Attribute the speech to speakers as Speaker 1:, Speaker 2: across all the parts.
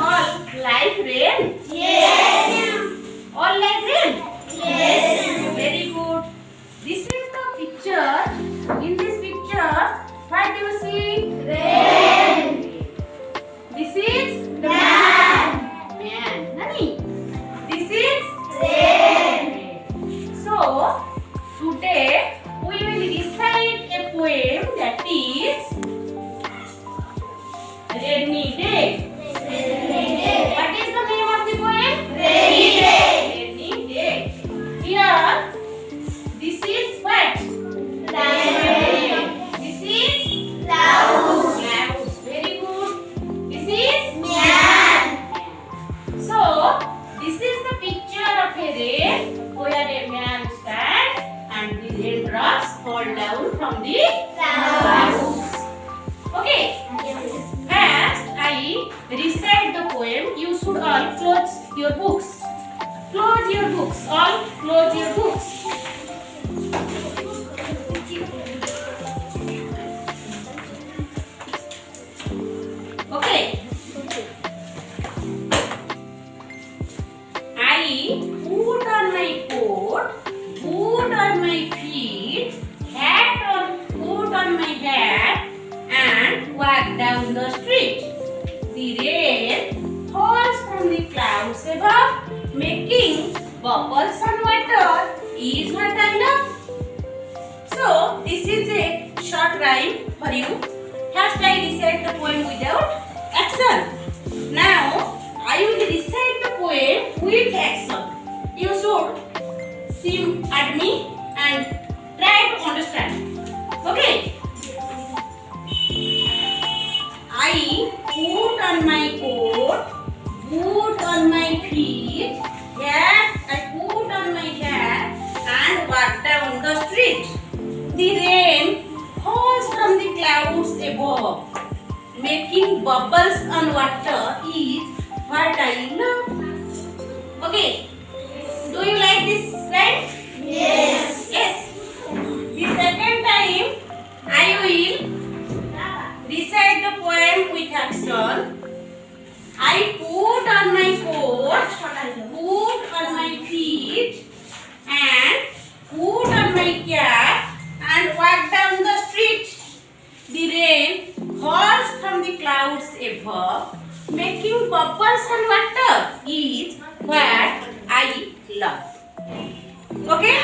Speaker 1: all like rain?
Speaker 2: Yes.
Speaker 1: All like rain?
Speaker 2: Yes.
Speaker 1: Very good. This is the picture. In this picture, what do you see?
Speaker 2: Rain.
Speaker 1: This is
Speaker 2: Man.
Speaker 1: man. Nani? This is
Speaker 2: Rain.
Speaker 1: So, today we will recite a poem that is Rainy Day.
Speaker 2: Rainy day.
Speaker 1: What is the name of the poem?
Speaker 2: Rainy day.
Speaker 1: Rainy Day. Here, this is what?
Speaker 2: Rain.
Speaker 1: This is
Speaker 2: Clouds.
Speaker 1: clouds. Very good. This is
Speaker 2: Man.
Speaker 1: So, this is the picture of a rain where a man stands and the raindrops fall down from the clouds. Okay. First, I recite the poem. You should all close your books. Close your books. All close your books. Okay. I put on my coat, boot on my feet, put on my hat, and walk down the street. The rain falls from the clouds above, making bubbles on water. Is what I love. So, this is a short rhyme for you. First, I recite the poem without action. Now, I will recite the poem with action. You should see at me and try to understand. Okay? I put on my coat, boot on my feet, I put on my hat and walk down the street. The rain falls from the clouds above, making bubbles on water is what I love. Okay, do you like this rhyme?
Speaker 2: Yes.
Speaker 1: Yes. The second time, I will recite the poem with action. I put on my coat, put on my feet, and put on my cap, and walk down the street. The rain falls from the clouds above, making bubbles on water is what I love. Okay?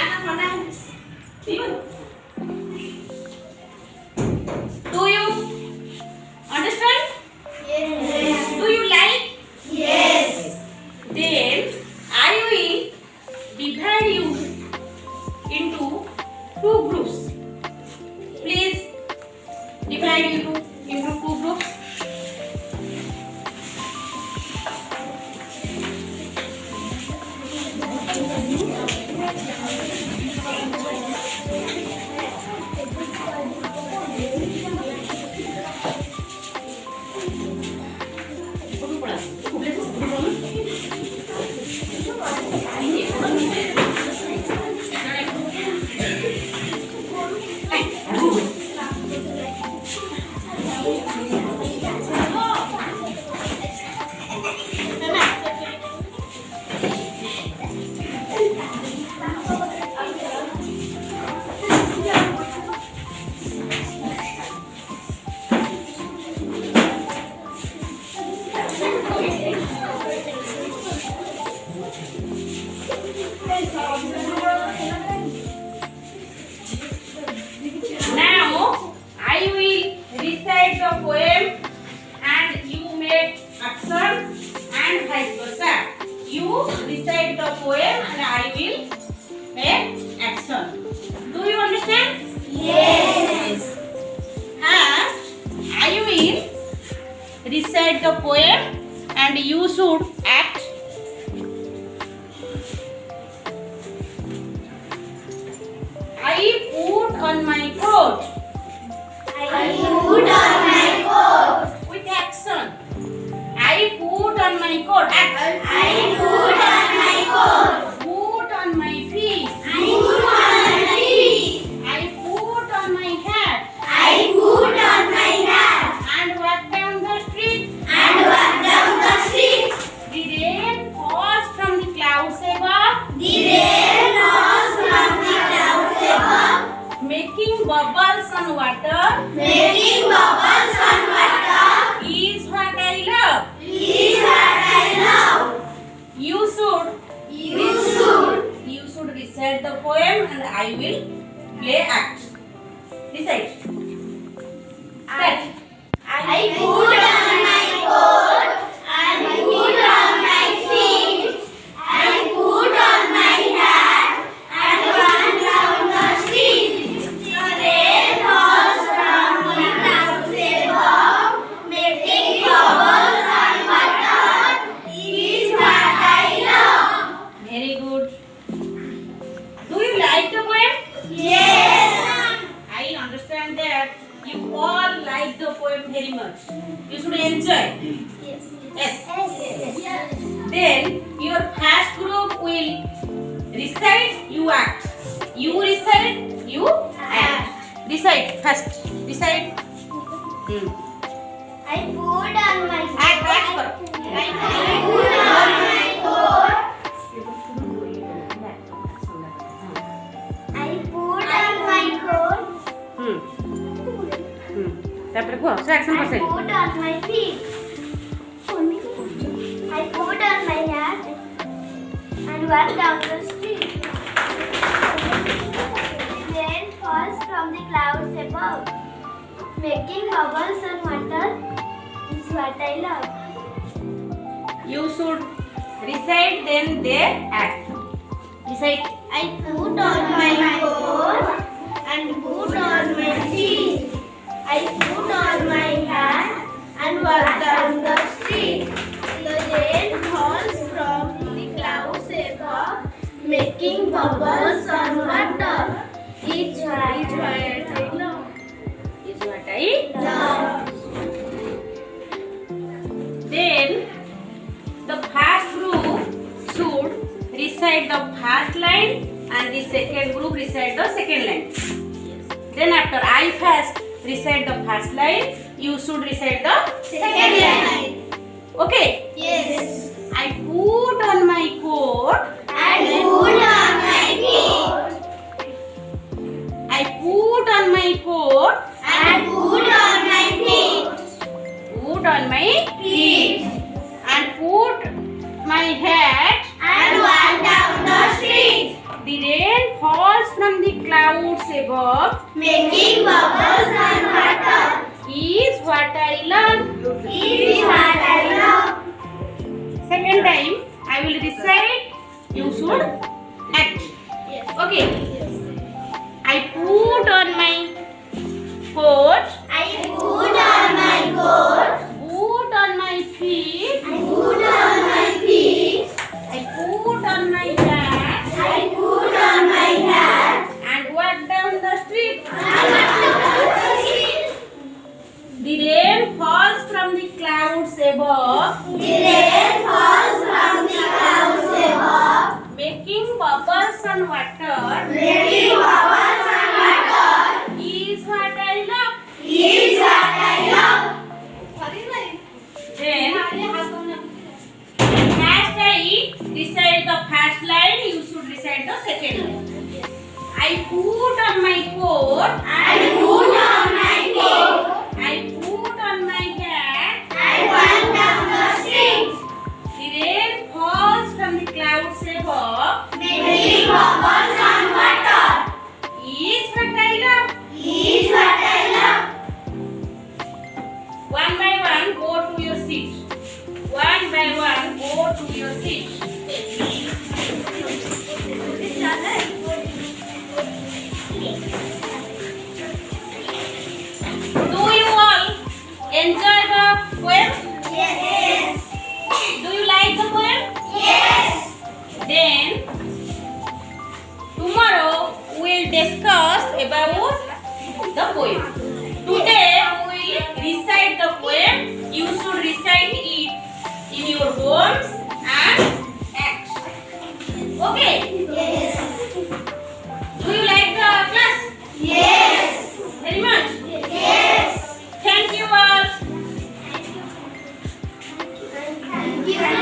Speaker 1: Do you understand?
Speaker 2: Yes.
Speaker 1: Do you like?
Speaker 2: Yes.
Speaker 1: Then I will divide you into two groups. Please divide you into two groups. Now I will recite the poem and you make action and vice versa. You recite the poem and I will make action. Do you understand?
Speaker 2: Yes.
Speaker 1: First, I will recite the poem and you should act. I put on my coat.
Speaker 2: I put on my coat.
Speaker 1: With action. I put on my coat. Act.
Speaker 2: I put on my coat.
Speaker 1: Put on my feet.
Speaker 2: I put on my feet.
Speaker 1: I put on my hat.
Speaker 2: I put on my hat.
Speaker 1: And walk down the street.
Speaker 2: And walk down the street.
Speaker 1: You should recite the poem and I will play act. Recite. Start.
Speaker 2: I put on my coat and put on my feet and put on my hat and run down the street. The rain falls from the clouds above, making bubbles and water. Is what I love.
Speaker 1: Very good. Do you like the poem?
Speaker 2: Yes.
Speaker 1: I understand that you all like the poem very much. You should enjoy. Yes. Then your first group will recite, you act. You recite, you act. Recite first. Recite.
Speaker 2: I put on my
Speaker 1: Act karo.
Speaker 2: I put on my coat. I put on my coat.
Speaker 1: তারপরে কো so action
Speaker 2: I
Speaker 1: করছে
Speaker 2: put on my feet. I put on my hat and walk down the street. The rain falls from the clouds above, making bubbles and water. Is what I love.
Speaker 1: you should recite then they act. Recite.
Speaker 2: I put on my coat and put on my feet. I put on my hat and walk down the street. The rain falls from the clouds above, making bubbles on water. It's what I love.
Speaker 1: Is what I then the first group should recite the first line and the second group recite the second line. Then after I first recite the first line, you should recite the second line. Okay.
Speaker 2: Yes.
Speaker 1: I put on my coat.
Speaker 2: And put on my feet.
Speaker 1: I put on my coat.
Speaker 2: And put on my feet.
Speaker 1: Put on my feet. And put my hat.
Speaker 2: And walk down the street.
Speaker 1: The rain falls from the clouds above.
Speaker 2: Making bubbles and water.
Speaker 1: Is what I love.
Speaker 2: Is what I love.
Speaker 1: Second time, I will recite. You should act. Okay. I put on my coat.
Speaker 2: I put on my coat.
Speaker 1: Put on my feet.
Speaker 2: I put on my feet.
Speaker 1: I put on my hat.
Speaker 2: I put on my hat.
Speaker 1: And walk down the street.
Speaker 2: And walk down the street.
Speaker 1: The rain falls from the clouds above.
Speaker 2: The rain falls from the clouds above,
Speaker 1: Making bubbles on water.
Speaker 2: making bubbles and water.
Speaker 1: Is what I love.
Speaker 2: Is what I love.
Speaker 1: Then, first I recite the first line, you should recite the second line. I put on my coat.
Speaker 2: I put on my coat.
Speaker 1: I put on my hat.
Speaker 2: I walk down the street,
Speaker 1: The rain falls from the clouds above.
Speaker 2: making bubbles and water.
Speaker 1: Is what I love.
Speaker 2: Is what I love.
Speaker 1: One by one, go to your seat. One by one, go to your seat. Do you all enjoy the poem?
Speaker 2: Yes.
Speaker 1: Do you like the poem?
Speaker 2: Yes.
Speaker 1: Then, tomorrow we'll discuss about the poem. Today we will recite the poem. You should recite it in your homes and act. Okay?
Speaker 2: Yes.
Speaker 1: Do you like the class?
Speaker 2: Yes.
Speaker 1: Very much.
Speaker 2: Yes.
Speaker 1: Thank you all.
Speaker 2: Thank you.